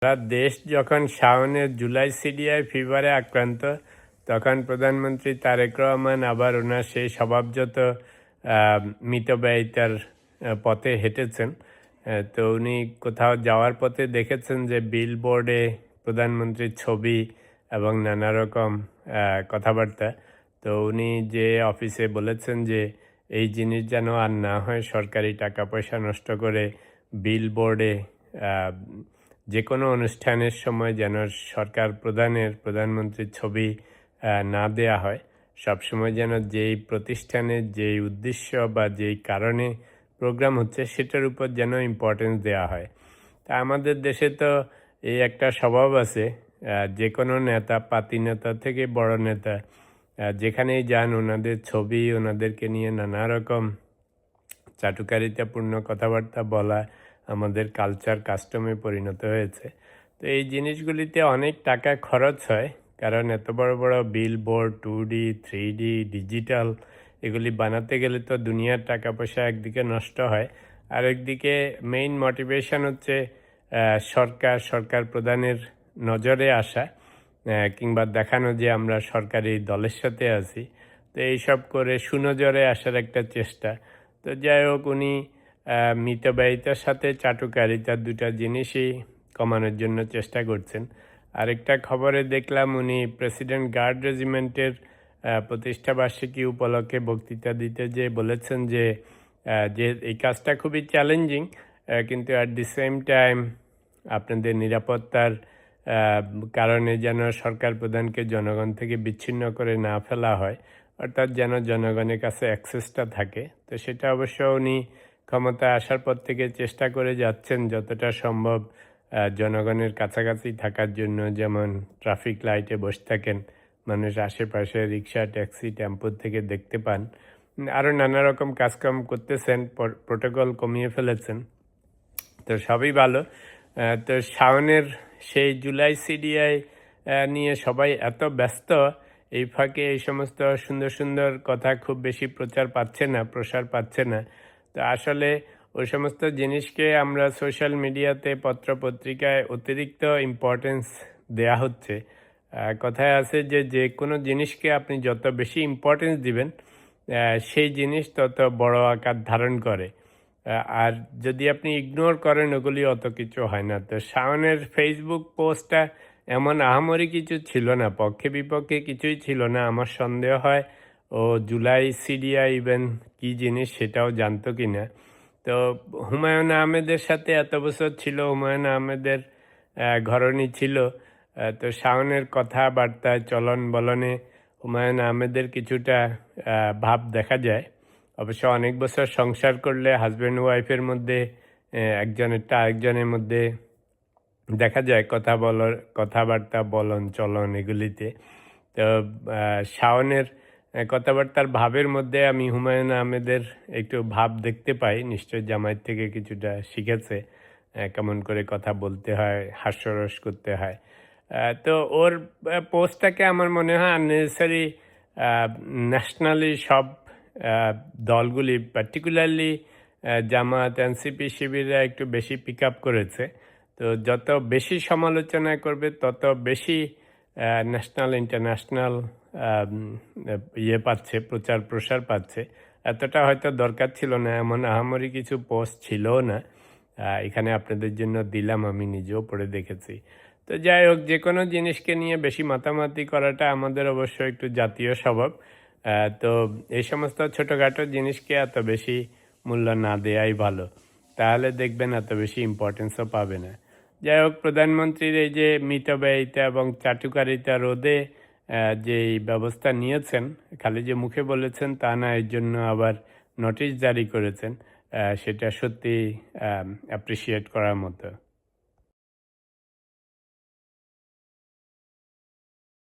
সারা দেশ যখন শাওনের জুলাই সিডিআই ফিভারে আক্রান্ত, তখন প্রধানমন্ত্রী তারেক রহমান আবার ওনার সেই স্বভাবজত মিতব্যয়িতার পথে হেঁটেছেন। তো উনি কোথাও যাওয়ার পথে দেখেছেন যে বিলবোর্ডে প্রধানমন্ত্রীর ছবি এবং নানা রকম কথাবার্তা। তো উনি যে অফিসে বলেছেন যে এই জিনিস যেন আর না হয়, সরকারি টাকা পয়সা নষ্ট করে বিলবোর্ডে যে কোনো অনুষ্ঠানের সময় যেন সরকার প্রধানমন্ত্রীর ছবি না দেয়া হয়। সবসময় যেন যেই প্রতিষ্ঠানের যেই উদ্দেশ্য বা যেই কারণে প্রোগ্রাম হচ্ছে সেটার উপর যেন ইম্পর্টেন্স দেওয়া হয়। তা আমাদের দেশে তো এই একটা স্বভাব আছে, যে কোনো নেতা, পাতি নেতা থেকে বড় নেতা যেখানেই যান ওনাদের ছবি, ওনাদেরকে নিয়ে নানা রকম চাটুকারিতাপূর্ণ কথাবার্তা বলা আমাদের কালচার কাস্টমে পরিণত হয়েছে। তো এই জিনিসগুলিতে অনেক টাকা খরচ হয়, কারণ এত বড় বড় বিলবোর্ড 2D 3D ডিজিটাল এগুলি বানাতে গেলে তো দুনিয়ার টাকা পয়সা একদিকে নষ্ট হয়, আর একদিকে মেইন মোটিভেশন হচ্ছে সরকার প্রধানের নজরে আসা, কিংবা দেখানো যে আমরা সরকারি দলের সাথে আছি। তো এইসব করে সুনজরে আসার একটা চেষ্টা। তো যাই হোক, উনি মিতব্যয়িতার সাথে চাটুকারিতার দুটা জিনিসই কমানোর জন্য চেষ্টা করছেন। আরেকটা খবরে দেখলাম উনি প্রেসিডেন্ট গার্ড রেজিমেন্টের প্রতিষ্ঠাবার্ষিকী উপলক্ষে বক্তৃতা দিতে যেয়ে বলেছেন যে এই কাজটা খুবই চ্যালেঞ্জিং, কিন্তু অ্যাট দি সেম টাইম আপনাদের নিরাপত্তার কারণে যেন সরকার প্রধানকে জনগণ থেকে বিচ্ছিন্ন করে না ফেলা হয়, অর্থাৎ যেন জনগণের কাছে অ্যাক্সেসটা থাকে। তো সেটা অবশ্য উনি ক্ষমতায় আসার পর থেকে চেষ্টা করে যাচ্ছেন যতটা সম্ভব জনগণের কাছাকাছি থাকার জন্য। যেমন ট্রাফিক লাইটে বসে থাকেন, মানুষ আশেপাশে রিক্সা, ট্যাক্সি, টেম্পোর থেকে দেখতে পান। আরও নানা রকম কাজকাম করতেছেন, প্রোটোকল কমিয়ে ফেলেছেন। তো সবই ভালো। তো শাওনের সেই জুলাই সিডিআই নিয়ে সবাই এত ব্যস্ত, এই ফাঁকে এই সমস্ত সুন্দর সুন্দর কথা খুব বেশি প্রসার পাচ্ছে না। তো আসলে ওই সমস্ত জিনিসকে আমরা সোশ্যাল মিডিয়াতে, পত্রপত্রিকায় অতিরিক্ত ইম্পর্টেন্স দেয়া হচ্ছে। কথায় আছে যে যে কোনো জিনিসকে আপনি যত বেশি ইম্পর্টেন্স দিবেন, সেই জিনিস তত বড় আকার ধারণ করে। আর যদি আপনি ইগনোর করেন, ওগুলি অত কিছু হয় না। তো শাওনের ফেসবুক পোস্টটা এমন আহামরি কিছু ছিল না, পক্ষে বিপক্ষে কিছুই ছিল না। আমার সন্দেহ হয় ও জুলাই সিডিআই ইভেন কী জিনিস সেটাও জানতো কি না। তো হুমায়ুন আহমেদের সাথে এত বছর ছিল, হুমায়ুন আহমেদের ঘরণী ছিল। তো শাওনের কথাবার্তায়, চলন বলনে হুমায়ুন আহমেদের কিছুটা ভাব দেখা যায়। অবশ্য অনেক বছর সংসার করলে হাজব্যান্ড ওয়াইফের মধ্যে একজনেরটা আরেকজনের মধ্যে দেখা যায় কথাবার্তা, বলন চলন এগুলিতে। তো শাওনের কথাবার্তার ভাবের মধ্যে আমি হুমায়ুন আহমেদের একটু ভাব দেখতে পাই। নিশ্চয় জামায়াত থেকে কিছুটা শিখেছে কেমন করে কথা বলতে হয়, হাস্যরস করতে হয়। তো ওর পোস্টটাকে আমার মনে হয় আননেসেসারি ন্যাশনালি সব দলগুলি, পার্টিকুলারলি জামায়াত, এনসিপি, শিবিররা একটু বেশি পিক আপ করেছে। তো যত বেশি সমালোচনা করবে তত বেশি ন্যাশনাল ইন্টারন্যাশনাল পাচ্ছে, প্রচার প্রসার পাচ্ছে। এতটা হয়তো দরকার ছিল না, এমন আহামরি কিছু পোস্ট ছিলও না। এখানে আপনাদের জন্য দিলাম, আমি নিজেও পড়ে দেখেছি। তো যাই হোক, যে কোনো জিনিসকে নিয়ে বেশি মাতামাতি করাটা আমাদের অবশ্য একটু জাতীয় স্বভাব। তো এই সমস্ত ছোটোখাটো জিনিসকে এত বেশি মূল্য না দেওয়াই ভালো, তাহলে দেখবেন এত বেশি ইম্পর্টেন্সও পাবে না। যাই হোক, প্রধানমন্ত্রীর এই যে মিতব্যয়িতা এবং চাটুকারিতা রোধে যেই ব্যবস্থা নিয়েছেন, খালি যে মুখে বলেছেন তা না, এর জন্য আবার নোটিশ জারি করেছেন, সেটা সত্যি অ্যাপ্রিসিয়েট করার মতো।